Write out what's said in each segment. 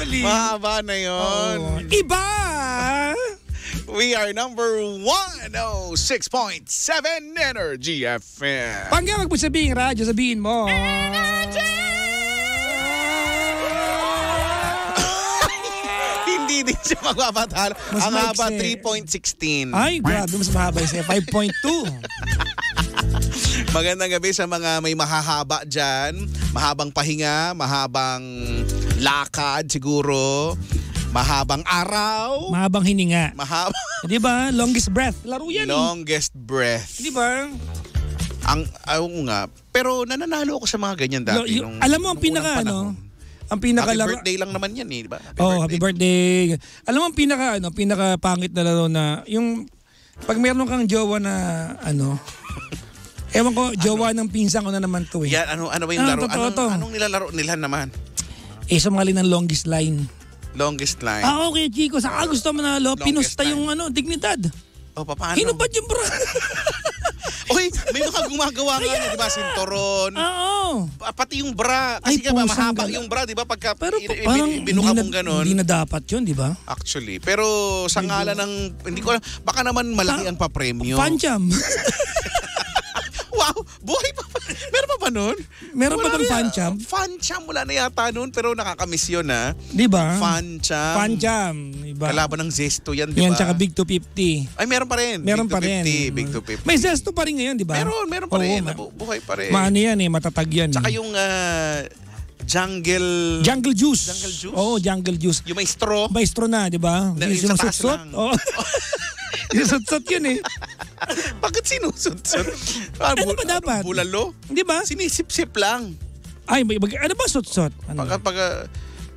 Actually. Mahaba na yun. Iba! We are number 106.7 Energy FM. Pag wag mo sabihin radyo, sabihin mo. Hindi din siya magpapatalo. Mas Ang haba, maiksi. 3.16. Ay, grabe, mas mahaba siya. 5.2. Magandang gabi sa mga may mahahaba dyan. Mahabang pahinga, mahabang lakad siguro, mahabang araw, Mahabang hininga. mahabang Di ba? Longest breath. Laro yan longest breath. Di ba? Oo nga. Pero nananalo ako sa mga ganyan dati. Alam mo, ang pinaka, ang pinaka Happy laro. birthday lang naman yan di ba? Happy birthday. Alam mo, ang pinaka pangit na laro na, yung, pag meron kang jowa na, ewan ko, jowa ng pinsan ko na naman to eh. Yan, ano ba yung laro? Totoo. Anong nilalaro nila naman? Sumali ng longest line. Longest line. Okay, Chico. Saka gusto mo na pinusta line. yung dignidad. Paano? Hinubad yung bra. Okay, may mga gumagawa nga, di ba? Sinturon. Oo. Pati yung bra. Kasi Ay, ka ba, pusang mahaba gala. yung bra, di ba? Pagka Pero parang binuka mong ganon. hindi na dapat yun, di ba? Actually. Pero sa ngalan ng, hindi ko alam, baka naman malaki ang papremyo. Fan jam. Wow, buhay pa. Meron pa ba nun? Meron pa bang fan jam? Fan jam, wala na yata nun, pero nakakamiss yun ha. Di ba? Fan jam. Fan jam. Diba? Kalaban ng Zesto yan, di ba? Yan, tsaka Big 250. Ay, meron pa rin. Meron Big pa rin. 250, Big 250. May zesto pa rin ngayon, di ba? Meron pa rin. Buhay pa rin. Maano yan matatag yan. Tsaka yung Jungle juice. Jungle juice? Oo, jungle juice. Yung may straw. Maestro na, di ba? Yung sa taas lang. Oo. Yung sutsot yun Bakit sinusot-sot? Ano ba dapat? Bulalo? Di ba? Sinisip-sip lang. Ay, ano ba sutsot? Ano?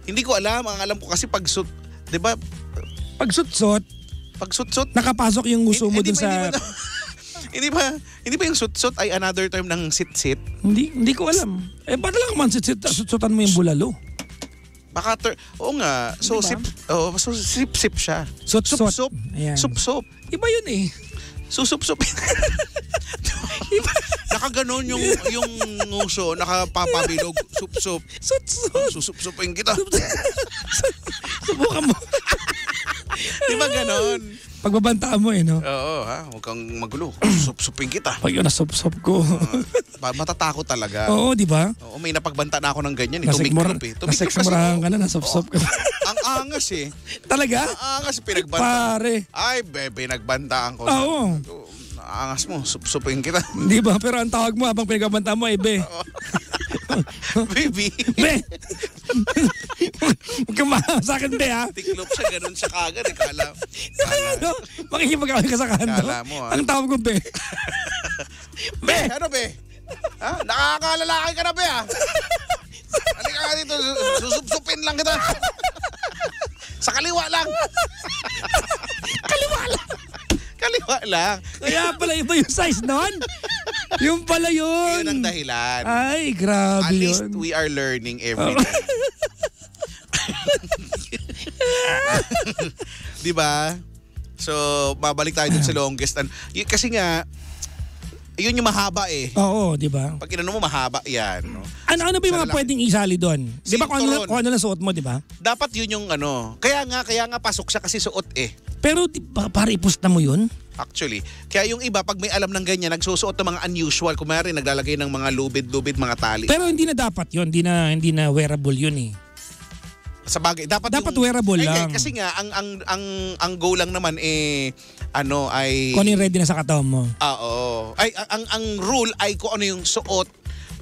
Hindi ko alam. Ang alam ko kasi di ba? Pag sutsot, Pag sutsot, nakapasok yung nguso mo dun sa... Hindi ba yung sutsot ay another term ng sit-sit? Hindi ko alam. Ba't lang man sutsutan mo yung bulalo? Baka oo nga. So Diba? sip-sip siya. Sup-sup. Sup-sup. Ayan. Sup-sup. Iba yun Susup-sup. Nakaganon yung nguso, nakapapabilog, sup-sup. Sutsot. Susup-supin kita. Subukan mo. Di ba ganon? Pagbabantaan mo no? Oo ha, huwag kang magulo. Sup-supin kita. Pag yun, nasup-sup ko. Matatakot talaga. Oo, di ba? Oo, may napagbanta na ako ng ganyan. Tumiklop eh. Nasekmurahan ka na, nasup-sup ka. Ang angas eh. Talaga? Ang angas, pinagbanta. Pare. Ay, pinagbantaan ko. Oo. Angas mo, sup-supin kita. Di ba? Pero ang tawag mo habang pinagbabantaan mo be. Baby. Be! Huwag kang sa akin, be, ha? Tiklop siya, ganun siya kagad. Kala. Makikipag-away ka sa kanto. Kala mo, ha? Ang tawag ko, be. Be, ano be? Ha? Nakakalalaki ka na be, ha? Halika ka dito, susupsupin lang kita. Sa kaliwa lang. Kaliwa lang. Kaliwa lang. Kaya pala iba yung size nun. Yung pala yun. Yun ang dahilan. Ay, grabe At yun. least we are learning every day. Di ba? So, babalik tayo dun sa longest. Kasi nga, yun yung mahaba eh. Oo, di ba? Pag kinano mo, mahaba yan. No? Ano ba yung mga pwedeng isali doon? Di ba kung Sinturon. ano lang suot mo, di ba? Dapat yun yung Kaya nga pasok siya kasi suot eh. Pero para ipusta mo yun? Actually. Kaya yung iba, pag may alam ng ganyan, nagsusuot ng mga unusual. Kumari, naglalagay ng mga lubid-lubid, mga tali. Pero hindi na dapat yun. Hindi na wearable yun eh. Sa bagay, dapat wearable lang. Kasi nga, ang goal lang naman ay... Kung ano yung ready na sa katawan mo. Oo. Ay, ang rule ay kung ano yung suot.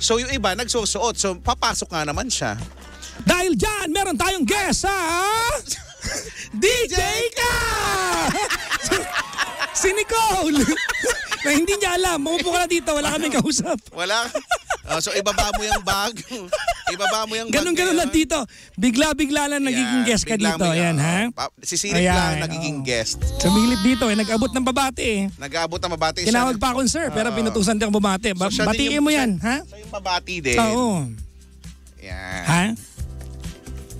So yung iba, nagsusuot. So papasok nga naman siya. Dahil dyan, meron tayong guest sa... DJ ka! Si Nicole! Na hindi niya alam. Maupo ka na dito. Wala kaming kausap. Wala. So ibaba mo yung bag. Ibaba mo yung bag. Ganun lang dito. Bigla-bigla lang nagiging guest ka dito. Ayan, ha? Sisilip lang nagiging guest. Sumilip dito. Nag-abot ng babati eh. Nag-abot ng babati. Tinawag pa akong sir, pero pinutusan din ang bumati. Batiin mo yan, ha? Siya yung babati din. Oo. Yan. Ha?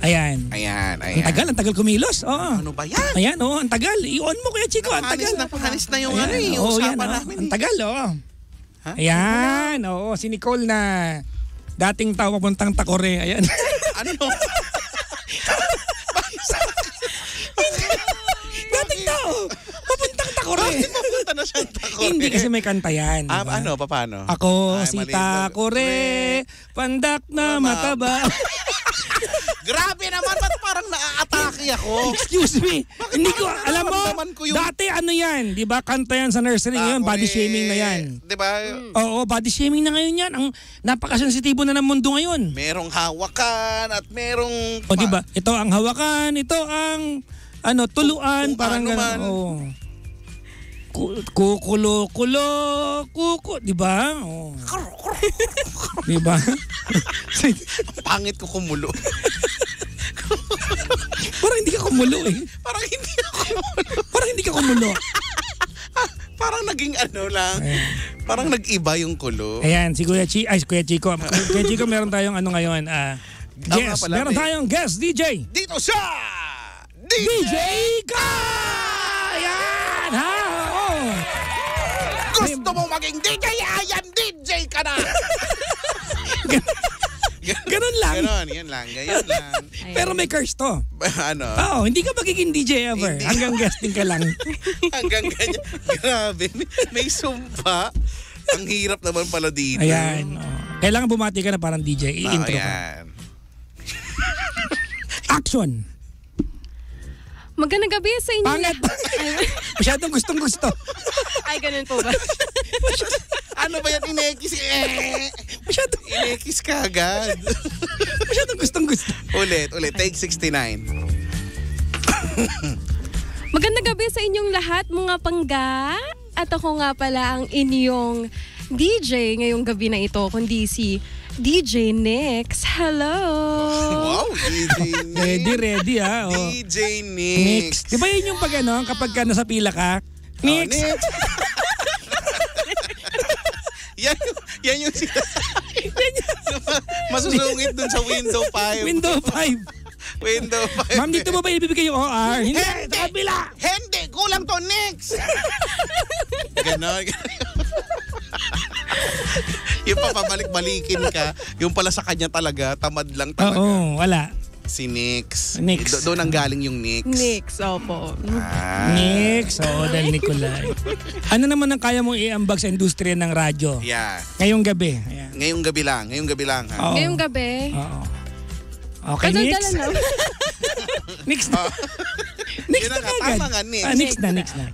Ayan. Ang tagal kumilos. Oo. Ano ba yan? Ayan, ang tagal. I-on mo Kuya Chico, ang tagal. Napahanis na yung yan, usapan namin. Ang tagal, Ha? Ayan, si Nicole na dating tao papuntang Takore. Ayan. Ano no? Paano siyang takore? Hindi kasi may kanta yan. Diba? Ano? Paano? Ako Ay, si mali. Takore, pandak na mataba. Grabe naman, ba't parang naa-atake ako? Excuse me. Hindi ko, alam mo, nararamdaman ko yung- dati ano yan, di ba? Kanta yan sa nursery ngayon, body shaming na yan. Di ba? Oo, body shaming na ngayon yan. Ang napakasensitibo na ng mundo ngayon. Merong hawakan at merong... O di ba? Ito ang hawakan, ito ang tuluan, Kung parang ano gano'n. man. Oh. Kukulo, di ba? Oh. Di ba? Pangit ko kumulo. Parang hindi ka kumulo eh. Parang hindi ako kumulo. Parang hindi ka kumulo. Parang naging ano lang. Parang nag-iba yung kulo. Ayan, si Kuya Chico. Kuya Chico, meron tayong ngayon. Guest. pala, Meron tayong guest DJ. Dito sa DJ Ka! Ayan! Ha? Oo. Gusto mo maging DJ? Ayan, DJ ka na! Ganun lang. Ganon, yan lang. Ganyan lang. Pero may curse to. Ano? Oo, hindi ka magiging DJ ever. Hindi. Hanggang guesting ka lang. Hanggang ganyan. Grabe. May sumpa. Ang hirap naman pala dito. Ayan. Oh. Kailangan bumati ka na parang DJ. I-intro ka. Ayan. Action! Magandang gabi sa inyo. Pangat! Masyadong gustong-gusto. Ay, ganun po ba? Ano ba yan? Inekis? Masyadong, Inekis ka agad. masyadong gustong-gusto. Ulit. Take 69. Magandang gabi sa inyong lahat, mga pangga. At ako nga pala ang inyong DJ ngayong gabi na ito, kundi si DJ Nix. Hello! Wow, DJ Nick. Ready ha. Oh. DJ Nix. Nick. Di ba yun yung pag kapag ka nasa pila ka? Nix! Oh, Nick. yan yung masusungit dun sa window 5. Window 5. Window 5. Ma'am, dito mo ba ibibigay yung OR? Hindi, sa kabila. Hindi, kulang to, Nix. Ganon. Yung papabalik-balikin ka, yung pala sa kanya talaga, tamad lang talaga. Oo, wala. Si Nix. Nix. Doon ang galing yung Nix. Nix, opo. Ah. Nix, oo, dahil Nicolay. Ano naman ang kaya mong iambag sa industriya ng radyo? Yeah. Ngayong gabi. Ayan. Ngayong gabi lang. Ha? Oo. Ngayong gabi. Oo. Okay, Nix. Kadal-dalan na. Nix na. Nix Yun na na nga, kagad. tama nga, Nix. Nix na.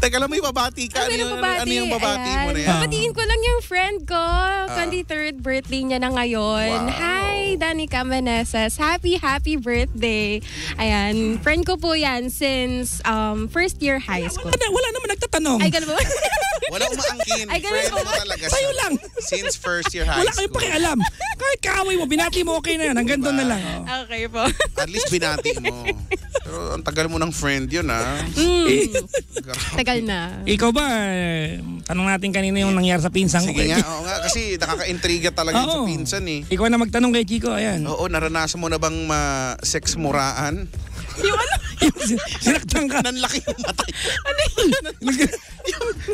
Teka lang, may babati ka. Ano yung babati mo na yan? Babatiin ko lang yung friend ko. 23rd birthday niya na ngayon. Wow. Hi, Danica Manassas. Happy birthday. Ayan, friend ko po yan since first year high school. Wala naman nagtatanong. Ay, ganun po. Wala umaangkin. Ay, ganun Friend po mo ba? talaga Sa'yo siya. lang. Since first year high Wala school. kayong pakialam. Kahit kaaway mo, binati mo, okay na yan. Hanggang doon na lang. Oh. Okay po. At least binati mo. Pero ang tagal mo ng friend yun, ha? Tagal na. Ikaw ba, tanong natin kanina yung nangyari sa pinsan ko. Sige nga, oo nga. Kasi nakaka-intriga talaga yun sa Oo. pinsan, eh. Ikaw na magtanong kay Chico, ayan. Oo, naranasan mo na bang ma-sex muraan? Yung ano? Sinaktan ka. Nanlaki yung matay.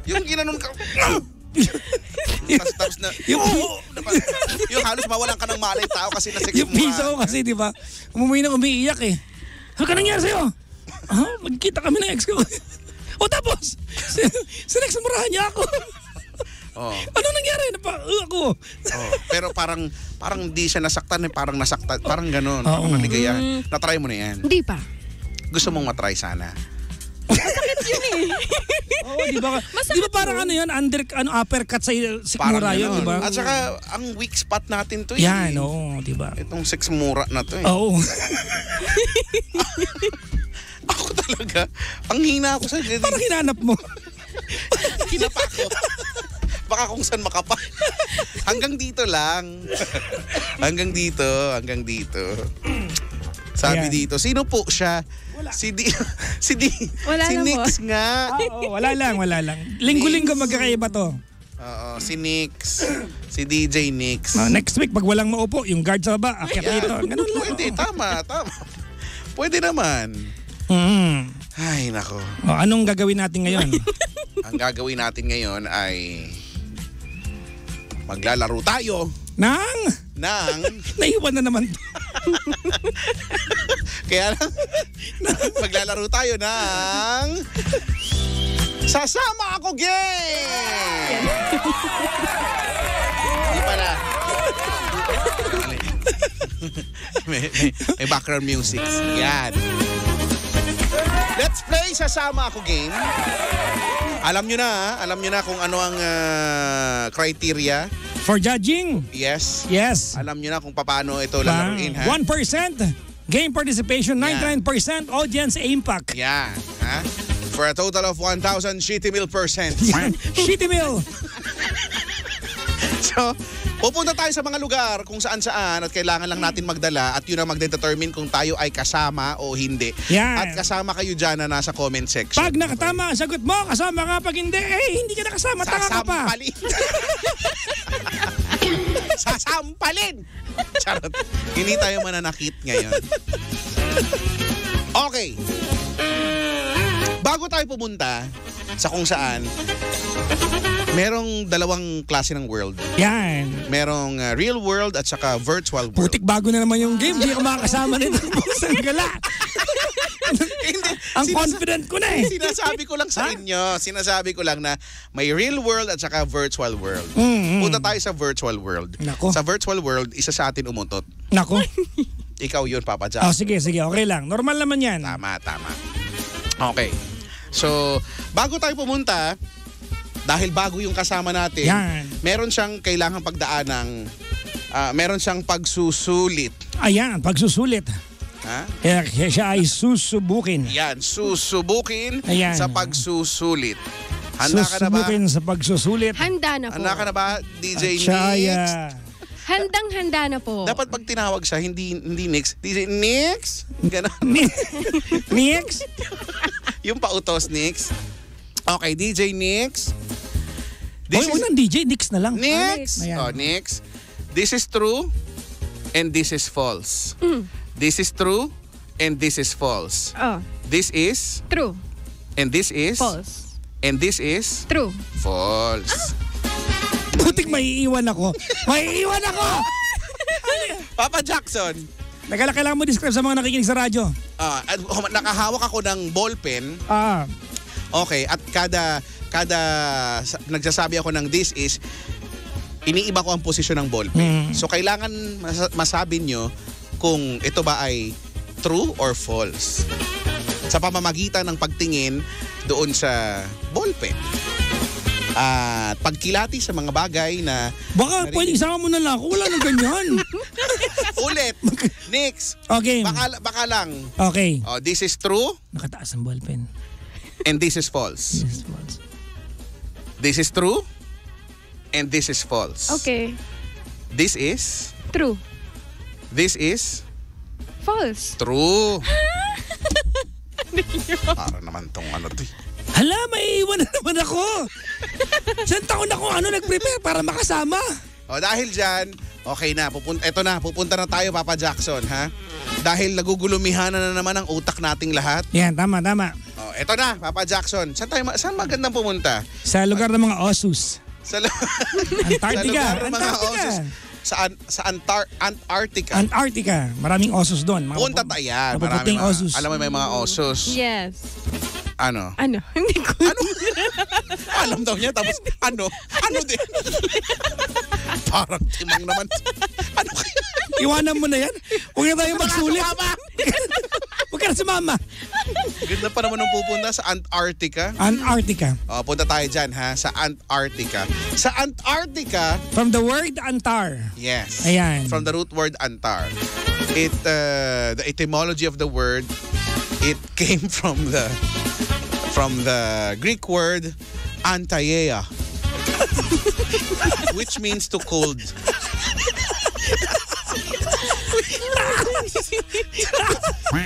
yung ginanon ka. Tapos na, yung halos mawalan ka ng malay tao kasi na-sex Yung piso ko muraan. kasi, di ba? Umuwi na umiiyak eh. Ano ka nangyari sa'yo? Magkita kami ng ex ko. O tapos, sinexamurahan niya ako. Oh. Ano nangyari? Ako. Oh, pero parang di siya nasaktan, parang nasaktan, parang gano'n, Oo. parang naligayahan. Na-try mo na yan. Hindi pa. Gusto mong matry sana. Oo, di ba? Masakit Di ba parang ano yun, uppercut sa sikmura yun, di ba? At saka, ang weak spot natin to. Yan, oo, di ba? Itong sikmura na to. Oo. Ako talaga, ang hina ako sa Parang hinanap mo. kinapa ko. Baka kung saan makapa. Hanggang dito lang. Hanggang dito. Sabi Ayan. dito, sino po siya? Wala. Si Wala na Nix nga. Oo, wala lang. Linggo-linggo magkakaiba to. Oo, si Nix. Si DJ Nix. Next week, pag walang maupo, yung guard sa baba, akyat dito. Ganun lang. Pwede, tama. Pwede naman. Mm. Ay, nako. O, anong gagawin natin ngayon? Ang gagawin natin ngayon ay maglalaro tayo ng Naiwan na naman. kaya lang maglalaro tayo ng Sasama Ako Game! Hindi pala. may background music. Yan. Let's play Sasama Ako Game. Alam nyo na kung ano ang criteria. For judging. Yes. Yes. Alam nyo na kung paano ito lalaruin, ha? 1% game participation, 99% audience impact. Yeah. Ha? For a total of 1,000 shitty meal percent. Shitty meal. So, pupunta tayo sa mga lugar kung saan-saan at kailangan lang natin magdala at yun ang magdedetermine kung tayo ay kasama o hindi. Yan. At kasama kayo dyan na nasa comment section. Pag nakatama ang sagot mo, kasama ka. Pag hindi, hindi ka nakasama. Tanga ka pa. Sasampalin. Sasampalin. Charot. Hindi tayo mananakit ngayon. Okay. Bago tayo pumunta sa kung saan, merong dalawang klase ng world. Yan. Merong real world at saka virtual world. Putik bago na naman yung game. Hindi ka makakasama nito. Pusang gala. Hindi. Ang confident ko na eh. Sinasabi ko lang sa inyo. Sinasabi ko lang na may real world at saka virtual world. Punta tayo sa virtual world. Nako. Sa virtual world, isa sa atin umutot. Nako. Ikaw yun, Papa Jack. Oh, sige. Okay lang. Normal naman yan. Tama. Okay. So, bago tayo pumunta, dahil bago yung kasama natin, Yan. meron siyang kailangang pagdaanang, meron siyang pagsusulit. Ayan, pagsusulit. Ha? Kaya siya ay susubukin. Yan, susubukin Ayan. sa pagsusulit. Handa ka na ba? Susubukin sa pagsusulit. Handa na po. Handa ka na ba, DJ At siya ay, Nix? Handang-handa na po. Dapat pag tinawag siya, hindi Nix. DJ Nix? Ganon. Nix? Yung pautos, Nix. Okay, DJ Nix. Oy, unang DJ, Nix na lang. Nix. Ayan. Oh, Nix. This is true and this is false. This is true and this is false. Oh, This is true. and this is False. and this is True. false. Putik, maiiwan ako. Maiiwan ako! Papa Jackson, Kailangan mo describe sa mga nakikinig sa radyo. nakahawak ako ng ballpen. Okay, at kada nagsasabi ako ng this is, iniiba ko ang posisyon ng ballpen. So kailangan masabi nyo kung ito ba ay true or false. Sa pamamagitan ng pagtingin doon sa ballpen. At pagkilati sa mga bagay na... Baka pwede isama mo na lang ako. Wala nang ganyan. Ulit. Nix. Okay. Baka lang. Okay. Oh, this is true Nakataas ang ballpen. and this is false. This is false. This is true and this is false. Okay. This is... True. This is... False. True. Para naman tong ano to. Hala, maiiwan na naman ako. Isang taon akong nag-prepare para makasama. O dahil dyan, okay na. Pupunta na tayo, Papa Jackson, ha? Dahil nagugulumihan na naman ang utak nating lahat. Yan, tama. O, eto na, Papa Jackson. Saan magandang pumunta? Sa lugar ng mga osus. Sa Antarctica. lugar ng mga osos. Sa Antarctica. Antarctica. Maraming osos doon. Punta tayo yan. Mapuputing osos. Alam mo, may mga osos. Yes. Ano? Hindi ko. Ano? Alam daw niya, tapos ano? Ano din? Parang timang naman. Ano kaya? Iwanan mo na yan. Huwag na tayo magsulit. Huwag ka na sumama. Ganda pa naman ng pupunta sa Antarctica. Antarctica. O, punta tayo dyan, ha? Sa Antarctica. Sa Antarctica, From the word Antar. yes. Ayan. From the root word Antar. The etymology of the word, it came from the Greek word antaieia, which means to cold.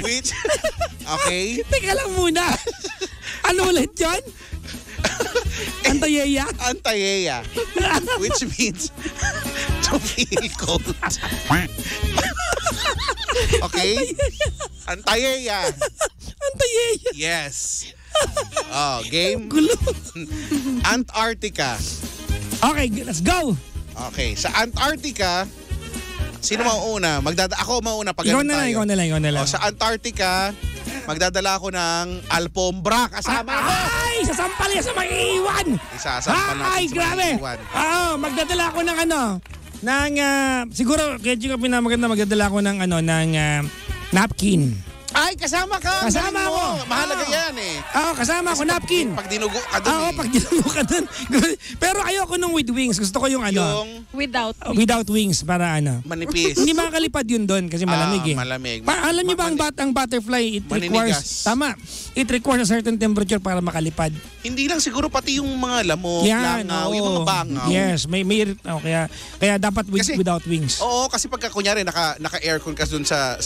Which, okay? Teka lang muna. Ano ulit yun? Antayeya? Antaieia, which means to feel cold. Okay? Antaieia. Antayeya. Yes. Oh, game. Gulo. Antarctica. Okay, let's go. Okay, sa Antarctica, sino mauuna? Ako mauuna pag Ikaw ganun na lang, tayo. ikaw na lang. Oh, sa Antarctica, Magdadala ako ng alpombra kasama ko. Ay, sasampal yan sa maiiwan. Isasampal natin Ay, sa grabe. maiiwan. Oo, magdadala ako ng siguro, kaya Chico, pinamaganda, magdadala ako ng napkin. Ay, kasama ka. Kasama Galing mo. ako. Mahalaga yan eh. Oo, kasama ako, napkin. Pag dinugo ka dun Oo, pag dinugo ka dun. Pero ayoko nung with wings. Gusto ko yung Yung Without wings para manipis. Hindi makakalipad yun doon kasi malamig eh. Malamig. Alam niyo ba ang butterfly, it requires, Maninigas. tama, it requires a certain temperature para makalipad. Hindi lang siguro pati yung mga lamok, Yan, langaw, oo. yung mga bangaw. Yes, kaya dapat without wings. Oo, kasi pagka kunyari naka-aircon ka dun sa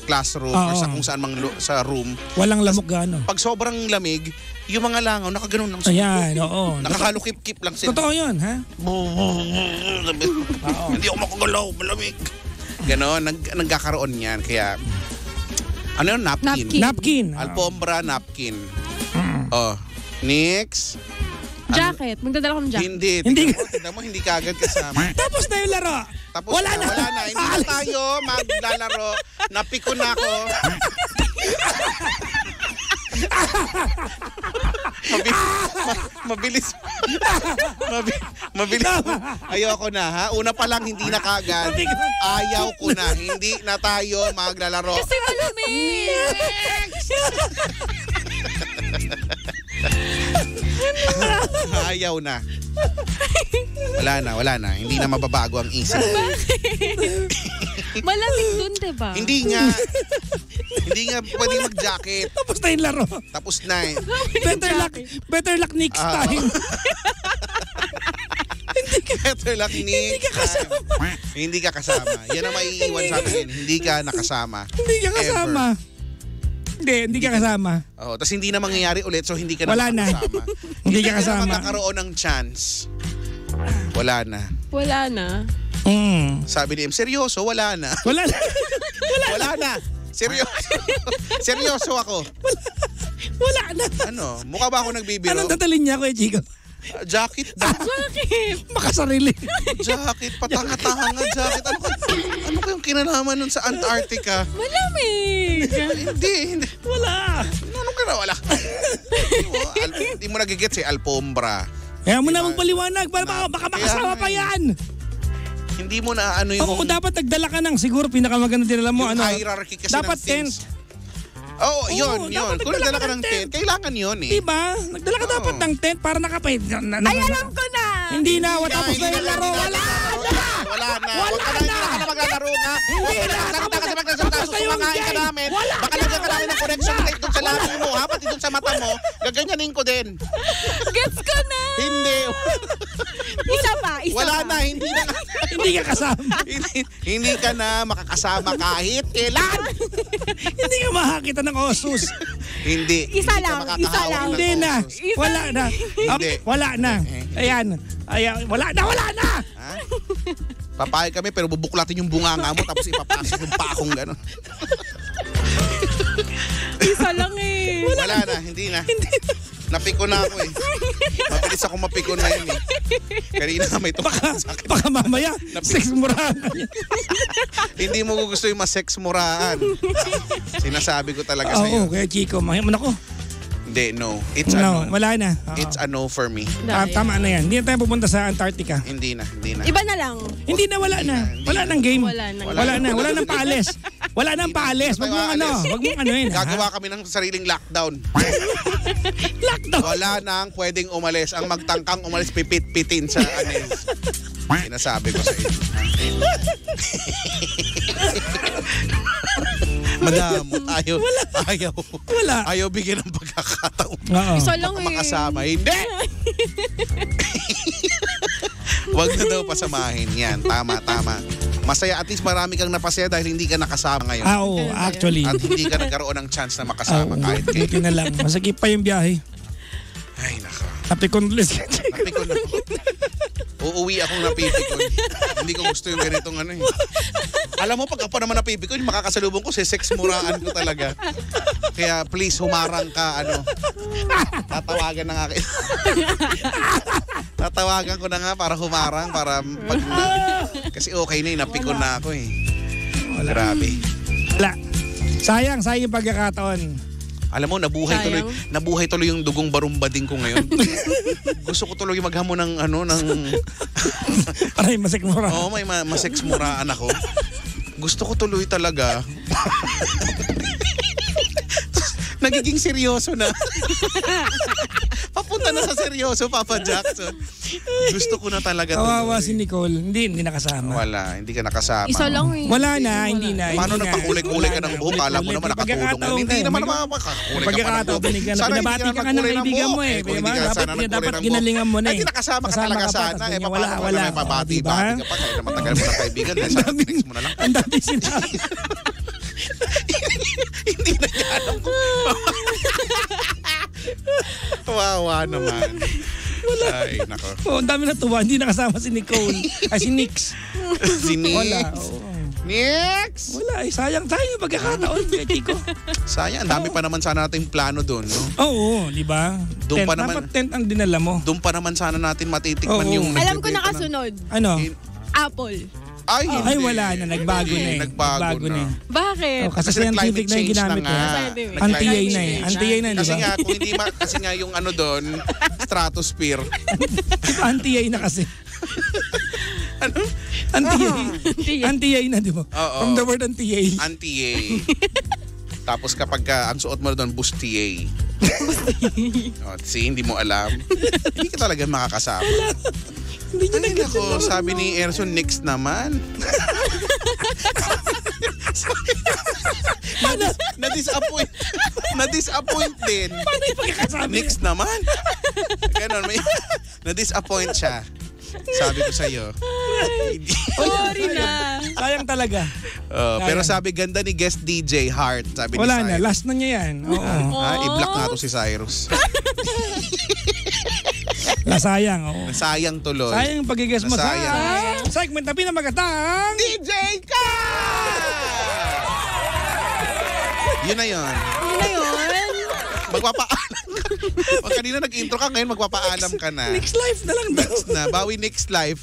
classroom or sa kung saan mang sa room, Walang lamok gaano. pag sobrang lamig, yung mga langaw nakaganon lang. Ayan, oo. Nakakalukip-kip lang sila. Totoo yun, ha? Hindi ako makagalaw, malamig. Ganon, nagkakaroon yan. Kaya, ano yun? Napkin. Napkin. Alpombra, napkin. Oh, next. jacket. Magdadala ko ng jacket. Hindi. Hindi. Tignan mo, hindi ka agad kasama. Tapos na yung laro. Tapos Wala na. Wala na. Hindi na Alis. tayo maglalaro. Napikon na ako. Mabilis. Mabilis. Ayoko na ha. Una pa lang hindi na kagad. Ayaw ko na. Hindi na tayo maglalaro. Kasi malamig! Ayaw na. Wala na. Hindi na mababago ang isip. Malamig dun, diba? Hindi nga pwede mag-jacket. Tapos na yung laro. Tapos na eh. Better luck next time. Better luck next time. Hindi ka kasama. Yan ang maiiwan sa atin. Hindi ka nakasama. Hindi ka kasama. Hindi ka kasama. Oh, tapos hindi na mangyayari ulit so hindi ka na Wala na. makakasama. Hindi ka na kasama. magkakaroon ng chance. Wala na. Wala na. Sabi ni Em, seryoso, wala na. Wala na. Wala na. Seryoso. Seryoso ako. Wala na. Ano? Mukha ba ako nagbibiro? Anong tatalin niya ko Chico? Jacket na. Bakit? Makasarili. Jacket, patanga-tanga jacket. Ano kayong kinalaman nun sa Antarctica? Malamig! Hindi. Wala. Ano ka na? Wala. Hindi mo nagigets eh, alpombra. Kaya mo na magpaliwanag para baka makasama pa yan. Hindi mo na ano yung... Oo, dapat nagdala ka ng siguro pinakamaganda din alam mo. Yung hierarchy kasi dapat ng things. tent. Oo, yun. dapat Kung nagdala ka ng tent, kailangan yun eh. Diba? Nagdala ka dapat ng tent para nakapay. Ay, alam ko na! Hindi na, tapos na yung laro. Wala na! Wala na. Wala Hindi na. ka na maglalaro na. Hindi na. Magsalita kasi magsalita. Tapos na yung Kumakain ka game. namin. Wala Baka na. lagyan ka namin ng correction tape doon sa labi mo. Ha? Pati doon sa mata mo. Gaganyanin ko din. Gets ko na! Hindi. Isa pa. Wala na. Hindi na. Hindi ka kasama. Hindi ka na makakasama kahit kailan. Hindi ka makakita ng osus. Hindi. Isa Hindi ka lang, makakahawak isa lang. ng Hindi na. osos. Wala na. Hindi. Wala na. Ayan. Wala na. Ha? Papayag kami pero bubuklatin yung bunganga mo tapos ipapasok yung pakong gano'n. Isa lang eh. Wala na, hindi na. Napiko na ako eh. Mabilis ako mapiko na yun eh. Kanina may tumakas sa akin. Baka mamaya, sex murahan. Hindi mo gusto yung mas-sex muraan. Sinasabi ko talaga Oo, sa'yo. kaya Chico, ako. Hindi, no. It's a no. Wala na. It's a no for me. Tama na yan. Hindi na tayo pupunta sa Antarctica. Hindi na. Iba na lang. Hindi na, wala na. Wala nang game. Wala na. Wala nang paalis. Wala nang paalis. Wag mong wag mong yun. Gagawa kami ng sariling lockdown. Lockdown. Wala nang pwedeng umalis. Ang magtangkang umalis, pipit-pitin sa anis. Sinasabi ko sa inyo. Madam, ayaw. Wala. Ayaw bigyan ng pagkakataon. Oo. Isa lang Baka eh. makasama. Hindi! Huwag na daw pasamahin. Yan, tama. Masaya, at least marami kang napasaya dahil hindi ka nakasama ngayon. Oo, actually. At hindi ka nagkaroon ng chance na makasama kahit kayo. Buti na lang. Masakit pa yung biyahe. Ay, naka. Napikondless ka. Napikon na. Uuwi akong napipikon. Hindi ko gusto yung ganitong ano eh. Alam mo, pag ako naman napipikon, yung makakasalubong ko, sex muraan ko talaga. Kaya please, humarang ka, tatawagan na nga kayo. Tatawagan ko na nga para humarang, para pag... Kasi okay na eh, napikon na ako eh. Grabe. Wala. Sayang yung pagkakataon. Alam mo, nabuhay tuloy yung dugong barumbading ko ngayon. Gusto ko tuloy maghamon ng Aray, masikmura. Oo, may maseksmuraan ako. Gusto ko tuloy talaga. Nagiging seryoso na. Papunta na sa seryoso, Papa Jackson. Gusto ko na talaga tuloy. Kawawa si Nicole. Hindi nakasama. Wala, hindi ka nakasama. Isa lang eh. Wala na, hindi na. Paano hindi na pakulay-kulay ka Wala ng na. buhok? Kala mo naman nakatulong na. Hindi naman makakakulay ka pa ng Pagkakataon, buhok. binigyan na. Sana hindi Pinabati ka ka nga ng nagkulay ng kaibigan buhok. mo eh. Kung hindi ka sana nagkulay Dapat ng buhok. ginalingan mo na Ay, eh. di nakasama ka talaga sana. Eh, Wala, paano wala. ka na mabati-bati Diba? ka pa? Kaya naman tagal mo ng kaibigan. Dahil sana tinext mo na lang. Ang dami sinabi. Hindi na niya alam kung... Wawa naman. Ay, nako. Oh, ang dami natuwa. Hindi nakasama si Nicole. Ay, si Nix. Si Nix. Wala. Oo. Nix! Wala. Sayang yung pagkakataon. Kaya Chico. Sayang, ang dami pa naman sana nating plano doon, no? Oo, di ba? Doon pa Tent. naman- Dapat tent ang dinala mo. Doon pa naman sana natin matitikman Oo. yung... Alam ko nagdedate nakasunod. Ano? Apple. Ay, hindi. Ay, wala na. Nagbago Hindi, na eh. Nagbago na. Bakit? Oh, kasi Kasi scientific na yung climate change ginamit na eh. nga. Scientific. Anti-yay na eh. Climate Anti-yay na, di Kasi ba? nga, kung hindi kasi nga yung ano doon, stratosphere. Anti-yay na kasi. Ano? Anti-yay. Anti-yay na, di ba? Oo. From the word anti-yay. Anti-yay. Tapos kapag ang suot mo doon, bustier. See, hindi mo alam. Hindi ka talaga makakasama. Hindi niya Ay, nag-get nako, sabi ni Erson, next naman. Na-disappoint. Na-disappoint din. Paano yung pagkakasabi? Next naman. Ganon, na-disappoint siya. Sabi ko sa'yo. Sorry na. Sayang talaga. Pero sabi, ganda ni guest DJ Heart. Sabi Wala ni na. Cyrus. Last na niya yan. Oo. I-block nga to si Cyrus. Nasayang. Oo. Sayang tuloy. Sayang yung pag-guess mo sa Nasayang. segment na pinamagatang DJ Ka! Yun na yun. Yun na yun. Magpapaalam ka. Pag kanina nag-intro ka, ngayon magpapaalam ka na. Next life na lang daw. Next na. Bawi next life.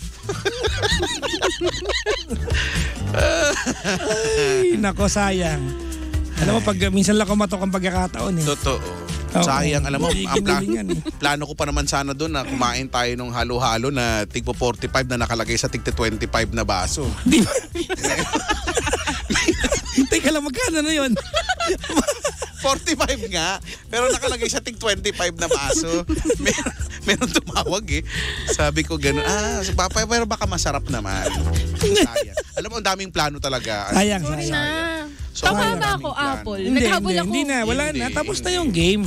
Ay, nako, sayang. Alam mo, pag minsan lang kumatok ang pagkakataon eh. Totoo. Oo. Sayang, alam mo, Hindi ang ginalingan eh. plano ko pa naman sana doon na kumain tayo ng halo-halo na tigpo 45 na nakalagay sa tigte 25 na baso. Di ba? Teka lang, magkano na yun? 45 nga, pero nakalagay sa tig 25 na baso. Meron tumawag eh. Sabi ko gano'n, so Papa, pero baka masarap naman. Sayang. Alam mo, ang daming plano talaga. Sayang, Sorry sayang. na. So, Tama ang ba daming ako, plano. Apple? Hindi, Naghabol hindi, ako. hindi na. Wala na. Hindi, Tapos na hindi. yung game.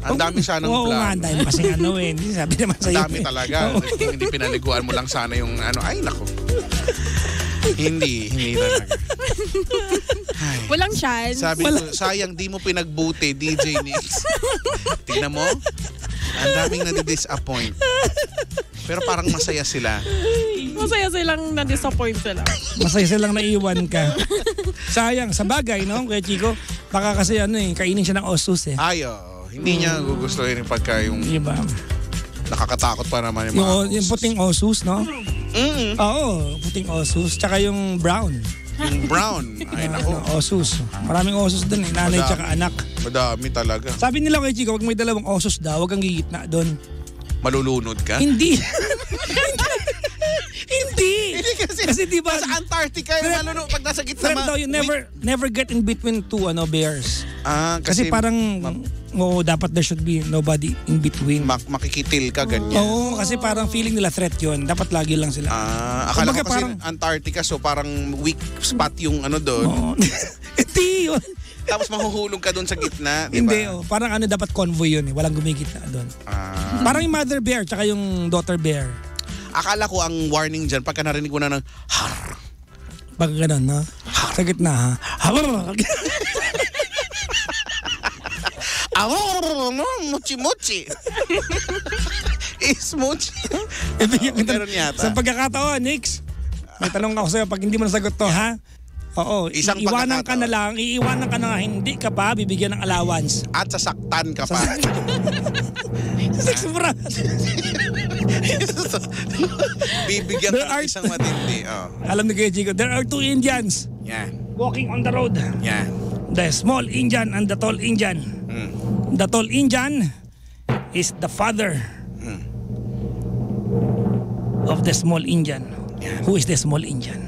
Ang dami sanang Oo nga, plano. dahil kasi ano eh. Hindi sabi naman Ang sa'yo. dami talaga. Hindi pinaliguan mo lang sana yung ano. Ay, nako. Hindi talaga. Ay. Walang chance. Sabi ko, sayang di mo pinagbuti, DJ Nix. Tingnan mo, ang daming nadi-disappoint. Pero parang masaya sila. Masaya silang na-disappoint sila. Masaya silang naiwan ka. Sayang, sa bagay, no? Kuya Chico, baka kasi ano eh, kainin siya ng osus eh. Ay, hindi niya gugustuhin yung pagka yung Diba? nakakatakot pa naman yung mga Yung puting osus, no? Mm-mm. Oo, puting osus. Tsaka yung brown. Yung brown. Ay, nako. Osus. Maraming osus dun eh. Nanay Madami. tsaka anak. Madami talaga. Sabi nila kay Chico, wag may dalawang osus daw, wag kang gigitna doon. Malulunod ka? Hindi. Hindi. Hindi Kasi di ba, Sa Antarctica, lalo no, pag nasa gitna. Fred daw, you never get in between two bears. Kasi, Kasi parang, dapat there should be nobody in between. makikitil ka, ganyan. Oo, kasi parang feeling nila threat yun. Dapat lagi lang sila. Akala Kumbaga ko kasi parang- Antarctica, so parang weak spot yung ano doon. Oo. Hindi yun. Tapos mahuhulog ka doon sa gitna, di ba? Hindi, parang dapat convoy yun eh. Walang gumigitna doon. Parang yung mother bear tsaka yung daughter bear. Akala ko ang warning dyan, pagka narinig mo na ng har. Pag gano'n, no? Sa gitna, ha? Muchi-muchi. Is-muchi. Ibigyan kita. Meron yata. Sa pagkakataon, Nix, may tanong ako sa'yo, pag hindi mo nasagot to, ha? Oo, Isang iiwanan ka pagkakataon. na lang, iiwanan ka na nga, hindi ka pa bibigyan ng allowance. At sasaktan ka pa. Six mura. Bibigyan There ka are- ng isang matindi. Alam ni Kuya Chico, there are two Indians Yan. walking on the road. Yan. The small Indian and the tall Indian. The tall Indian is the father of the small Indian. Who is the small Indian?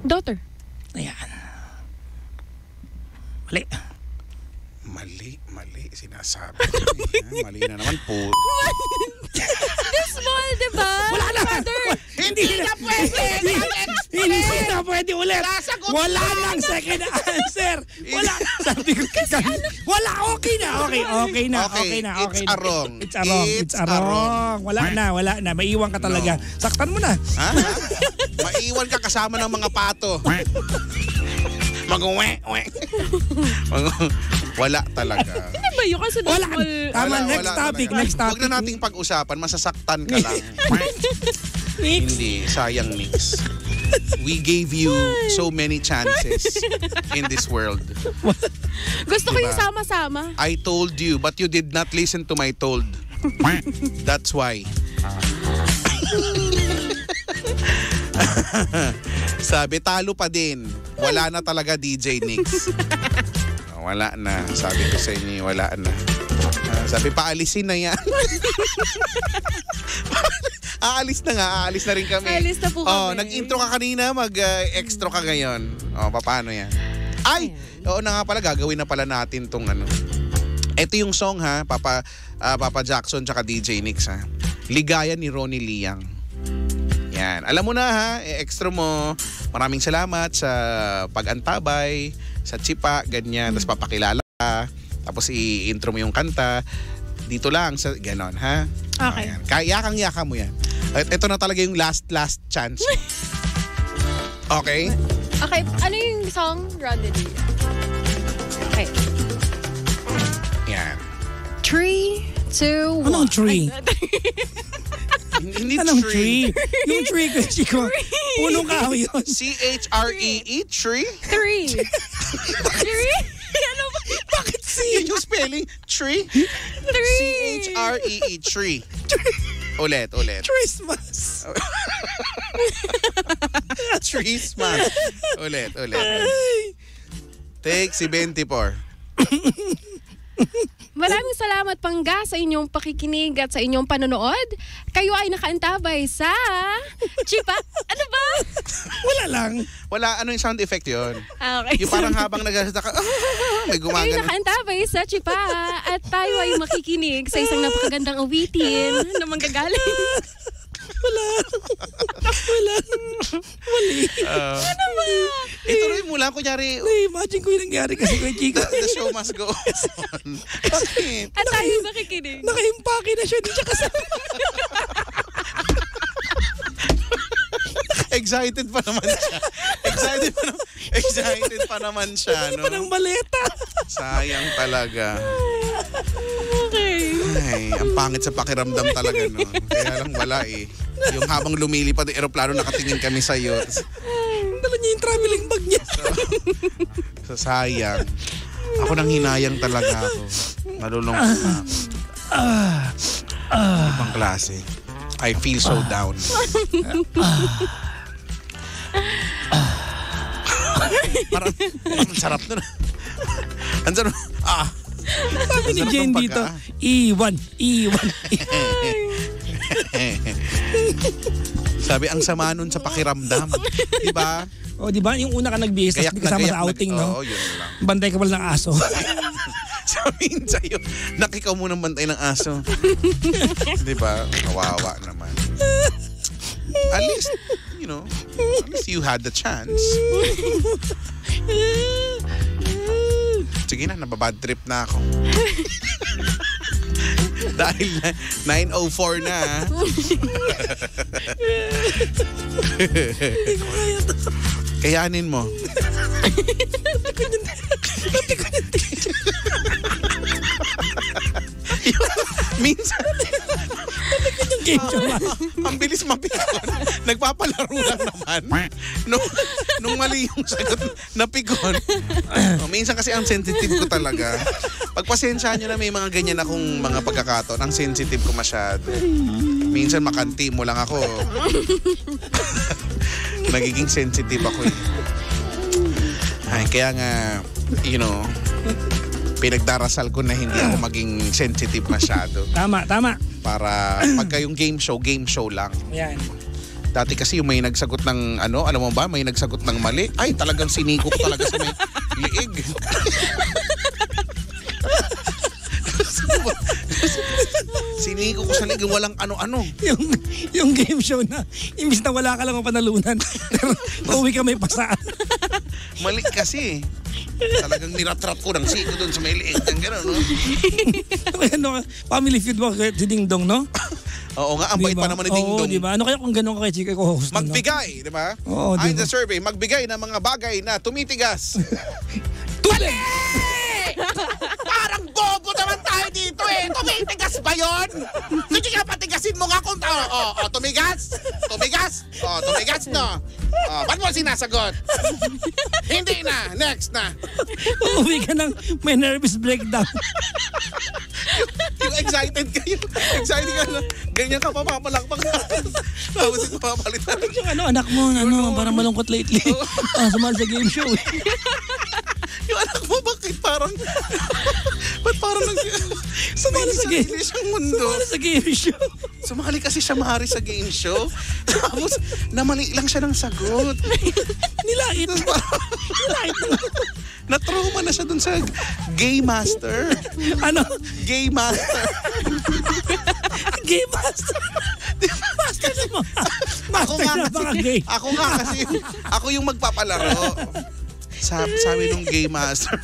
Daughter. Ayan. Mali. Mali. Sinasabi. Mali na naman po. The small, diba? Wala na. Hindi na pwede. Hindi na pwede ulit. Wala nang second answer. Wala. Sabi ko wala. Okay na. Okay na. It's a wrong. It's a wrong. Wala na. Maiwan ka talaga. Saktan mo na. Ha? Maiwan ka kasama ng mga pato. Mag-uwe. Wala talaga. Hindi ba yun kasi Wala. small? Tama, next topic. Huwag na nating pag-usapan, masasaktan ka lang. Hindi, sayang Nix. We gave you so many chances in this world. Gusto ko yung sama-sama. I told you, but you did not listen to my told. That's why. Sabi, talo pa din. Wala na talaga DJ Nix. Wala na. Sabi ko sa inyo, wala na. Sabi, paalisin na yan. Aalis na rin kami. Aalis na po kami. Nag-intro ka kanina, mag-extra ka ngayon. Paano yan? Ay! Oo na nga pala, gagawin na pala natin tong ano. Ito yung song ha, Papa Jackson tsaka DJ Nix ha. Ligaya ni Ronnie Liang. Yan. Alam mo na ha, extra mo. Maraming salamat sa pag-antabay, sa chipa, ganyan. Tapos papakilala ka. Tapos i-intro mo yung kanta. Dito lang, sa ganon ha. Okay. Yakang-yaka mo yan. Ito na talaga yung last chance. Okay? Okay, ano yung song? Ronnie Liang. Okay. Yan. 3, 2, 1. Anong tree? Hindi Anong tree. tree? Yung tree ko, Chico. Punong kahoy yun. C-H-R-E-E, tree? 3. 3? Ano ba? Bakit C? Yun yung spelling. Tree? 3. C-H-R-E-E, tree. Ulit. Christmas. Christmas. Ulit. Take si 24. Maraming salamat Pangga sa inyong pakikinig at sa inyong panonood. Kayo ay nakaantabay sa Chipa. Ano ba? Wala lang. Wala, ano yung sound effect yun? Okay. Yung parang habang nagsasalita ka, may Kayo gumagano. nakaantabay sa Chipa at tayo ay makikinig sa isang napakagandang awitin na manggagaling. Wala. Mali. Ano ba? Ituloy mo lang, kunyari, Na-imagine ko yung nangyari kasi kay Chico. the show must go on. Bakit? At tayo ay makikinig. Naka-impake na siya. Hindi siya kasama. Excited pa naman siya. Excited pa naman siya. Pa ng maleta. Sayang talaga. Okay. Ay, ang pangit sa pakiramdam talaga, no? Kaya lang wala eh. Yung habang lumilipad yung aeroplano, nakatingin kami sa'yo. Dala niya yung traveling bag niya. So, sayang. Ako nang hinayang talaga ako. Malulungkot na ako. Ibang klase. I feel so down. Parang sarap na. Ang sarap. Sabi ni Jane dito, Iwan. Sabi, ang sama nun sa pakiramdam. Diba? O, di ba? Yung una ka nagbihis, tapos di kasama sa outing, no? Oo, yun lang. Bantay ka pala ng aso. Sabihin sa'yo, nakikaw mo ng bantay ng aso. Diba? Kawawa naman. At least, at least you had the chance. Sige na, nababad trip na ako. Dahil 9:04 na. Kayanin mo. Minsan ang bilis mapikon. Nagpapalaro lang naman. Nung mali yung sagot, napikon. Minsan kasi ang sensitive ko talaga. Pagpasensyahan nyo na may mga ganyan akong mga pagkakataon. Ang sensitive ko masyado. Minsan makanti mo lang ako. Nagiging sensitive ako eh. Ay, kaya nga you know, pinagdarasal ko na hindi ako maging sensitive masyado. Tama. Para pagka yung game show lang. Yan. Dati kasi yung may nagsagot ng alam mo ba, may nagsagot ng mali. Ay, talagang siniko ko talaga sa may liig. Siniko ko sa liig, yung walang ano-ano. Yung game show na, imbis na wala ka lang mapanalunan, pero uwi ka may pasaan. Mali kasi. Talagang niratrat ko ng siko doon sa may liig. Gano'n, no? Family feud mo si Ding Dong, no? Oo nga, ang bait pa naman ni Ding Dong. Oo, diba? Ano kaya kung gano'n ka kay Chika co-host? Magbigay, di ba? Oo, Ayon diba? sa survey, magbigay ng mga bagay na tumitigas. Tubig! Parang bobo naman tayo dito eh. Tumitigas ba yun? Sige nga, patigasin mo nga kung... tumigas? Tumigas? Tumigas, no? Ba't mo sinasagot? Hindi na. Next na. Uwi ka ng may nervous breakdown. Yung excited kayo. Excited ka na. Ganyan ka pa, papalakpak na. Tapos ito papalitan. Yung anak mo, parang malungkot lately. Sumali sa game show. Yung anak mo, bakit parang... Ba't parang sumali sa game mundo? Sumali sa game show. Sumali kasi siya Mari sa game show. Tapos, namali lang siya ng sagot. Nilait. Na-trauma na siya dun sa Game Master. Ano? Game Master. Game Master. Master na mo. Master na baka gay. Ako nga kasi, ako yung magpapalaro. Sabi nung Game Master,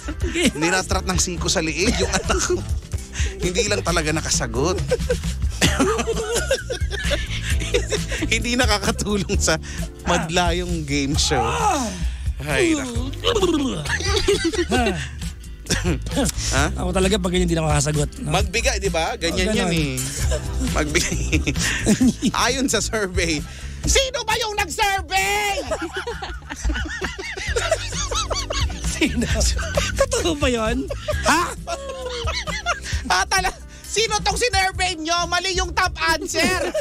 ninatrat ng siko sa liig yung anak ko. Hindi lang talaga nakasagot. Hindi nakakatulong sa madlayong game show. Ay, naku. Ako talaga pag ganyan hindi na makasagot. Magbigay, di ba? Ganyan yan eh. Magbigay. Ayon sa survey, sino ba yung nag-survey? Sino? Totoo ba yun? Ha? Sino tong sinurvey nyo? Mali yung top answer.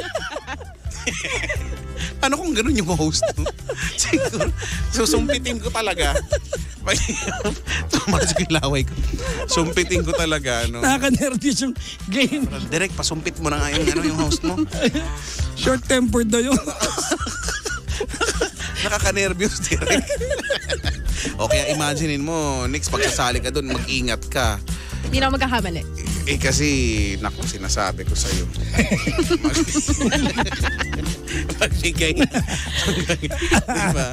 Ano kung ganun yung host? Siguro, susumpitin ko talaga. Tumalas ko yung laway ko. Sumpitin ko talaga. No? Nakaka-nervous yung game. Direct, pasumpit mo na nga yung host mo. Short-tempered daw yung Nakaka-nervous direct. O kaya imaginein mo, next pagsasali ka doon, mag-ingat ka. Hindi na ako magkakamali. Kasi, naku, sinasabi ko sa'yo. Magbigay. Diba?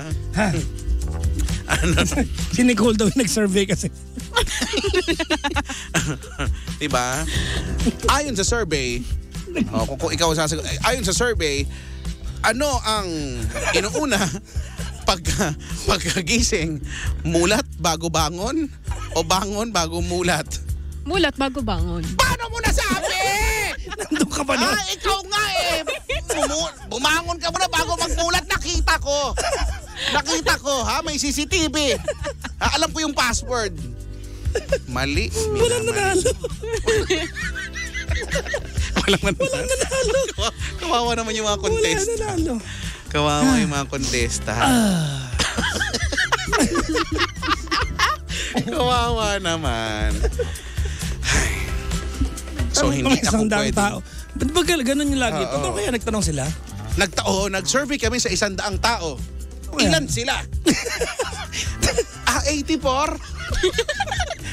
Si Nicole daw nag-survey kasi. Diba? Ayon sa survey, kung ikaw sasagot, ayon sa survey, ano ang inuuna pagkagising? Mulat bago bangon o bangon bago mulat? Mulat bago bangon. Paano mo nasabi? Nandun ka ba na? Ikaw nga eh. Bumangon ka muna bago magmulat. Nakita ko, ha? May CCTV. Alam ko yung password. Mali. Walang nanalo. Walang nanalo. Kawawa naman yung mga contest. Walang nanalo. Kawawa yung mga contesta. Kawawa naman. So, hindi ako pwede. Tao. Ba't ba ganun yung lagi? Paano kaya nagtanong sila? Nag-survey kami sa 100 tao. Ilan sila? 84?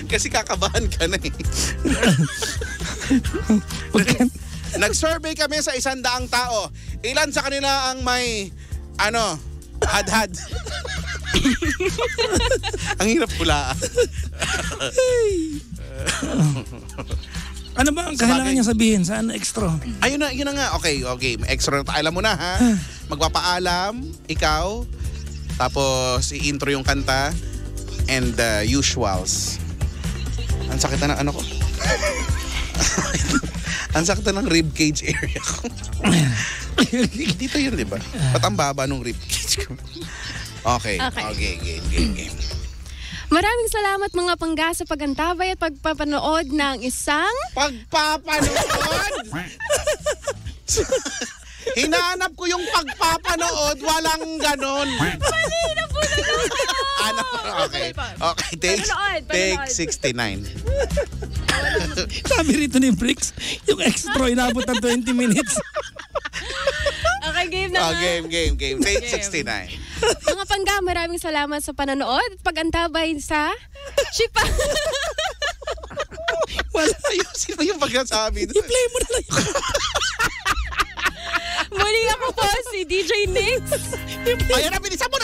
Kasi kakabahan ka na eh. Nag-survey kami sa 100 tao. Ilan sa kanila ang may, had-had? Ang hirap pula. Ano ba ang kailangan niya sabihin? Saan extra? Ayun na nga. Okay. Extra na tayo. Alam mo na ha. Magpapaalam, ikaw, tapos i-intro yung kanta, and usuals. Ang sakit na ng ano ko. Ang sakit na ng ribcage area ko. Dito yun, di ba? Ba't ang baba nung ribcage ko? Okay. Game. Maraming salamat mga pangga sa pagantabay at pagpapanood ng isang... Pagpapanood? Hinahanap ko yung pagpapanood, walang ganon. Kanina po na lang. Ano? Okay. Okay, take 69. Sabi rito ni Bricks, yung extra inabot ng 20 minutes. Okay, game na nga. Game. Take 69. Mga pangga, maraming salamat sa panonood at pag-antabay sa Chipa. Wala yun. Sino yung pagkasabi doon? I-play mo na lang yun. Muli ako po si DJ Nix. Ayan na, bilisan mo.